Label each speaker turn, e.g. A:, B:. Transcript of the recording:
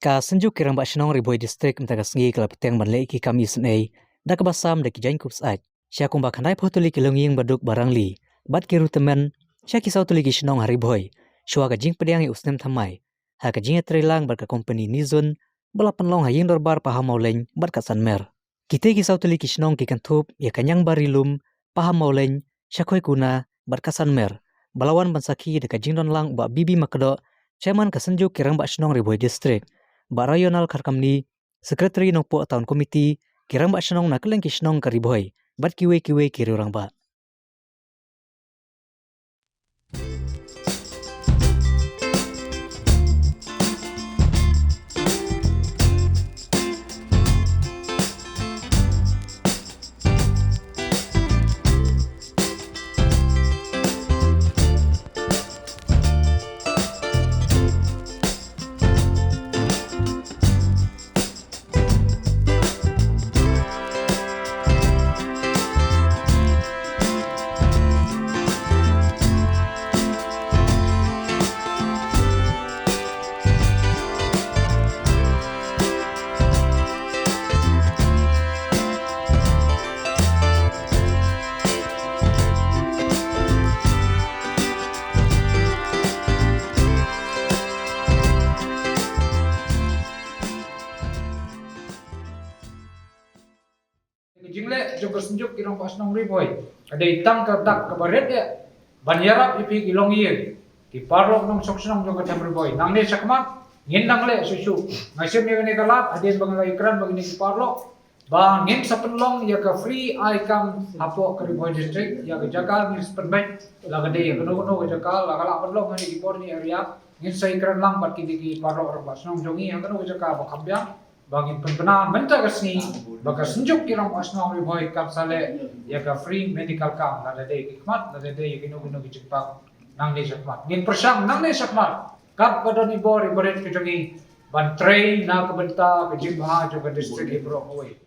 A: Ka senjuk kirang ba shnong riboi district mtaga sngi kala peteng ban ki kami snei da ka basam da ki jain kups ai sya kumba khandai photuli ki longying baduk barangli bat ki rutemen sya ki sautuli ki shnong hariboi shwa ka jing pediang i usnem thamai ha ka jing trelang bar ka company nizun bala panlong ha ying dorbar paham mauleng bat ka sanmer kite ki sautuli ki shnong ki kantup ya kanyang barilum paham mauleng sya khoi kuna bat ka sanmer balawan bansaki de ka jing don lang ba bibi makdo chairman ka senjuk kirang ba shnong riboi district ba regional kharkamni secretary nongpo town committee kirang ba shnong na keleng ki shnong kariboi bat kiwe kirurang ba
B: Jingle juga senjuk kirong pas nong riboy ada itang ke dak ke baret ya banyarap ipi kilong iye ki parlok nong sok senong juga jam riboy nang ne sakmat ngin nang le susu ngasem ya ne kalat adien bang ikran bang ni ki parlok bang ngin sapenlong ya ke free icam apo ke riboy district ya ke jakal ni spenbai la gede ya kono ke jakal la kala penlong ni ki porni area ngin sa ikran lang bat ki parlok pas nong jongi ya kono ke jakal ba kambyang bagi pembenahan mental kesini, bagi senjuk kirang asnong riboy kapsale ya ka free medical camp ada deh hikmat ada deh yakino cepat nang ne sakmat ngin persang nang ne sakmat kap pada ni bori beret kejongi ban train na ke benta ke jimha juga district ibro oi